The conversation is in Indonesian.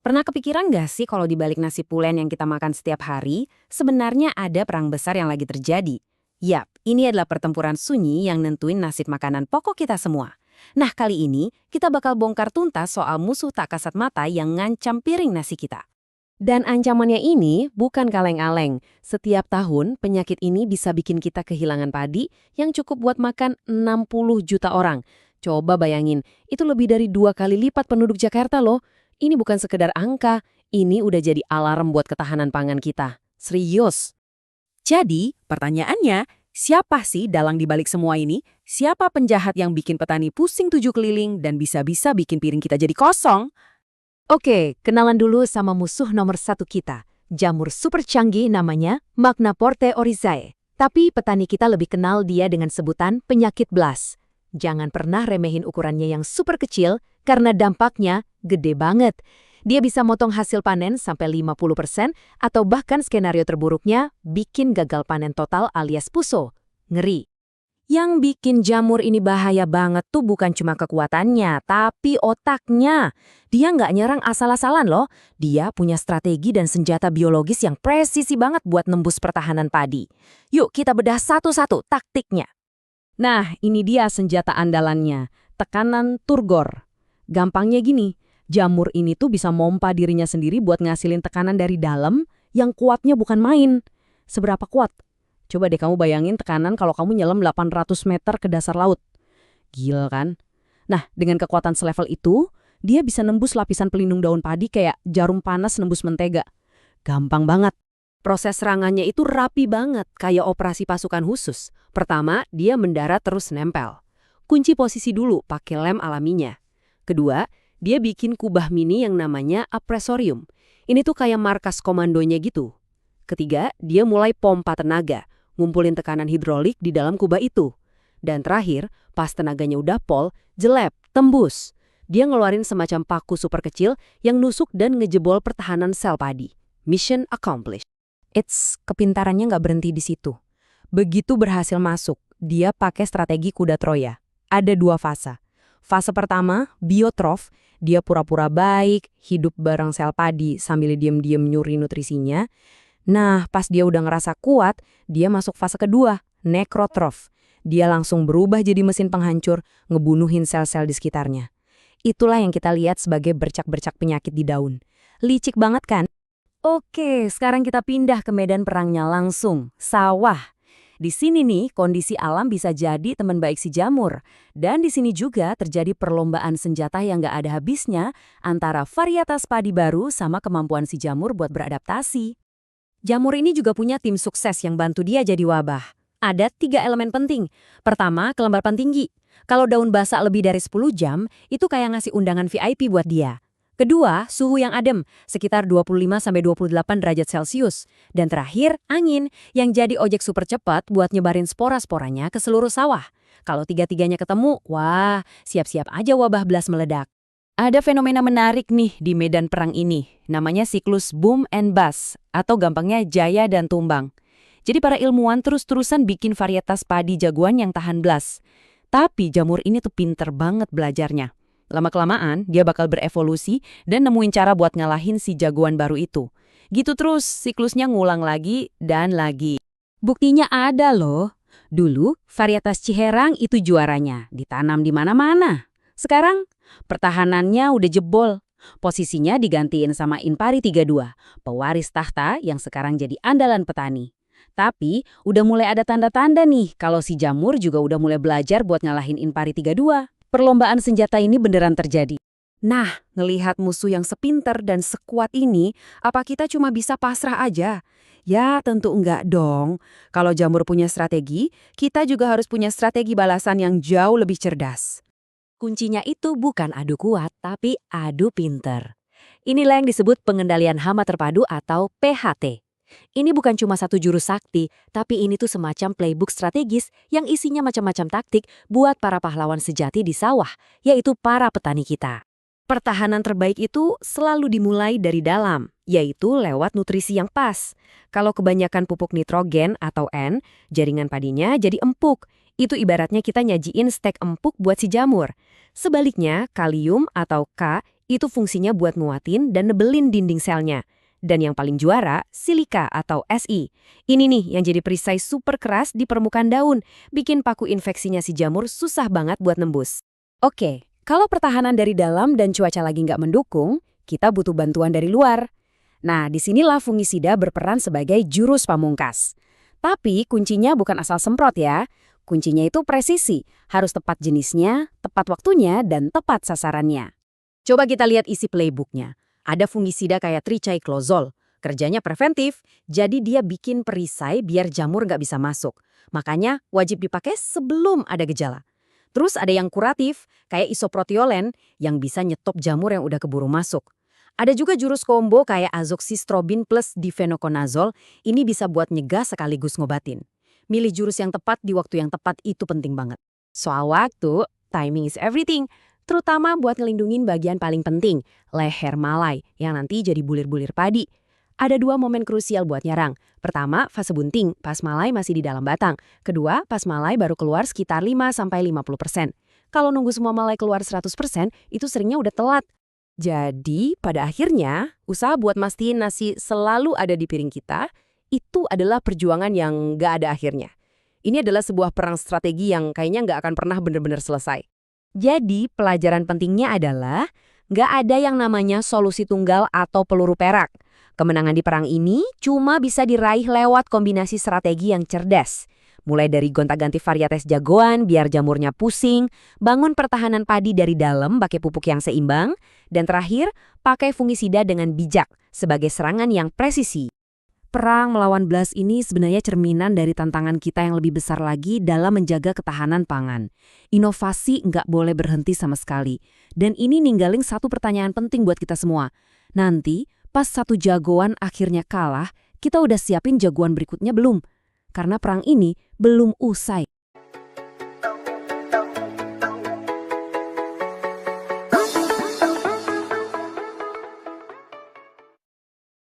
Pernah kepikiran nggak sih kalau di balik nasi pulen yang kita makan setiap hari, sebenarnya ada perang besar yang lagi terjadi? Yap, ini adalah pertempuran sunyi yang nentuin nasib makanan pokok kita semua. Nah, kali ini kita bakal bongkar tuntas soal musuh tak kasat mata yang ngancam piring nasi kita. Dan ancamannya ini bukan kaleng-aleng. Setiap tahun, penyakit ini bisa bikin kita kehilangan padi yang cukup buat makan 60 juta orang. Coba bayangin, itu lebih dari 2 kali lipat penduduk Jakarta loh. Ini bukan sekedar angka, ini udah jadi alarm buat ketahanan pangan kita. Serius. Jadi, pertanyaannya, siapa sih dalang dibalik semua ini? Siapa penjahat yang bikin petani pusing 7 keliling dan bisa-bisa bikin piring kita jadi kosong? Oke, kenalan dulu sama musuh nomor satu kita. Jamur super canggih namanya Magnaporte oryzae. Tapi petani kita lebih kenal dia dengan sebutan penyakit blas. Jangan pernah remehin ukurannya yang super kecil karena dampaknya gede banget. Dia bisa motong hasil panen sampai 50% atau bahkan skenario terburuknya bikin gagal panen total alias puso. Ngeri. Yang bikin jamur ini bahaya banget tuh bukan cuma kekuatannya, tapi otaknya. Dia nggak nyerang asal-asalan loh. Dia punya strategi dan senjata biologis yang presisi banget buat nembus pertahanan padi. Yuk kita bedah satu-satu taktiknya. Nah, ini dia senjata andalannya, tekanan turgor. Gampangnya gini, jamur ini tuh bisa mompa dirinya sendiri buat ngasilin tekanan dari dalam yang kuatnya bukan main. Seberapa kuat? Coba deh kamu bayangin tekanan kalau kamu nyelam 800 meter ke dasar laut. Gila kan? Nah, dengan kekuatan selevel itu, dia bisa nembus lapisan pelindung daun padi kayak jarum panas nembus mentega. Gampang banget. Proses serangannya itu rapi banget, kayak operasi pasukan khusus. Pertama, dia mendarat terus nempel. Kunci posisi dulu pakai lem alaminya. Kedua, dia bikin kubah mini yang namanya apresorium. Ini tuh kayak markas komandonya gitu. Ketiga, dia mulai pompa tenaga, ngumpulin tekanan hidrolik di dalam kubah itu. Dan terakhir, pas tenaganya udah pol, jelep, tembus. Dia ngeluarin semacam paku super kecil yang nusuk dan ngejebol pertahanan sel padi. Mission accomplished. Kepintarannya nggak berhenti di situ. Begitu berhasil masuk, dia pakai strategi kuda Troya. Ada 2 fase. Fase pertama, biotrof, dia pura-pura baik, hidup bareng sel padi sambil diem-diem nyuri nutrisinya. Nah, pas dia udah ngerasa kuat, dia masuk fase kedua, nekrotrof. Dia langsung berubah jadi mesin penghancur, ngebunuhin sel-sel di sekitarnya. Itulah yang kita lihat sebagai bercak-bercak penyakit di daun. Licik banget kan? Oke, sekarang kita pindah ke medan perangnya langsung, sawah. Di sini nih, kondisi alam bisa jadi teman baik si jamur. Dan di sini juga terjadi perlombaan senjata yang nggak ada habisnya antara varietas padi baru sama kemampuan si jamur buat beradaptasi. Jamur ini juga punya tim sukses yang bantu dia jadi wabah. Ada 3 elemen penting. Pertama, kelembapan tinggi. Kalau daun basah lebih dari 10 jam, itu kayak ngasih undangan VIP buat dia. Kedua, suhu yang adem, sekitar 25–28 derajat Celcius. Dan terakhir, angin, yang jadi ojek super cepat buat nyebarin spora-sporanya ke seluruh sawah. Kalau tiga-tiganya ketemu, wah, siap-siap aja wabah blas meledak. Ada fenomena menarik nih di medan perang ini, namanya siklus boom and bust, atau gampangnya jaya dan tumbang. Jadi para ilmuwan terus-terusan bikin varietas padi jagoan yang tahan blas. Tapi jamur ini tuh pinter banget belajarnya. Lama-kelamaan, dia bakal berevolusi dan nemuin cara buat ngalahin si jagoan baru itu. Gitu terus, siklusnya ngulang lagi dan lagi. Buktinya ada loh. Dulu, varietas Ciherang itu juaranya, ditanam di mana-mana. Sekarang, pertahanannya udah jebol. Posisinya digantiin sama Inpari 32, pewaris tahta yang sekarang jadi andalan petani. Tapi, udah mulai ada tanda-tanda nih kalau si jamur juga udah mulai belajar buat ngalahin Inpari 32. Perlombaan senjata ini beneran terjadi. Nah, ngelihat musuh yang sepinter dan sekuat ini, apa kita cuma bisa pasrah aja? Ya, tentu enggak dong. Kalau jamur punya strategi, kita juga harus punya strategi balasan yang jauh lebih cerdas. Kuncinya itu bukan adu kuat, tapi adu pinter. Inilah yang disebut pengendalian hama terpadu atau PHT. Ini bukan cuma satu jurus sakti, tapi ini tuh semacam playbook strategis yang isinya macam-macam taktik buat para pahlawan sejati di sawah, yaitu para petani kita. Pertahanan terbaik itu selalu dimulai dari dalam, yaitu lewat nutrisi yang pas. Kalau kebanyakan pupuk nitrogen atau N, jaringan padinya jadi empuk. Itu ibaratnya kita nyajiin stek empuk buat si jamur. Sebaliknya, kalium atau K Itu fungsinya buat nguatin dan nebelin dinding selnya. Dan yang paling juara, silika atau Si. Ini nih yang jadi perisai super keras di permukaan daun, bikin paku infeksinya si jamur susah banget buat nembus. Oke, kalau pertahanan dari dalam dan cuaca lagi nggak mendukung, kita butuh bantuan dari luar. Nah, disinilah fungisida berperan sebagai jurus pamungkas. Tapi kuncinya bukan asal semprot ya. Kuncinya itu presisi, harus tepat jenisnya, tepat waktunya, dan tepat sasarannya. Coba kita lihat isi playbooknya. Ada fungisida kayak tricyclozol. Kerjanya preventif, jadi dia bikin perisai biar jamur nggak bisa masuk. Makanya wajib dipakai sebelum ada gejala. Terus ada yang kuratif, kayak isoprotiolen, yang bisa nyetop jamur yang udah keburu masuk. Ada juga jurus combo kayak azoxystrobin plus difenoconazole, ini bisa buat nyegah sekaligus ngobatin. Milih jurus yang tepat di waktu yang tepat itu penting banget. Soal waktu, timing is everything. Terutama buat ngelindungin bagian paling penting, leher malai, yang nanti jadi bulir-bulir padi. Ada 2 momen krusial buat nyerang. Pertama, fase bunting, pas malai masih di dalam batang. Kedua, pas malai baru keluar sekitar 5-50%. Kalau nunggu semua malai keluar 100%, itu seringnya udah telat. Jadi, pada akhirnya, usaha buat mastiin nasi selalu ada di piring kita, itu adalah perjuangan yang nggak ada akhirnya. Ini adalah sebuah perang strategi yang kayaknya nggak akan pernah benar-benar selesai. Jadi, pelajaran pentingnya adalah nggak ada yang namanya solusi tunggal atau peluru perak. Kemenangan di perang ini cuma bisa diraih lewat kombinasi strategi yang cerdas. Mulai dari gonta-ganti varietas jagoan biar jamurnya pusing, bangun pertahanan padi dari dalam pakai pupuk yang seimbang, dan terakhir, pakai fungisida dengan bijak sebagai serangan yang presisi. Perang melawan BLAST ini sebenarnya cerminan dari tantangan kita yang lebih besar lagi dalam menjaga ketahanan pangan. Inovasi nggak boleh berhenti sama sekali. Dan ini ninggalin satu pertanyaan penting buat kita semua. Nanti, pas satu jagoan akhirnya kalah, kita udah siapin jagoan berikutnya belum? Karena perang ini belum usai.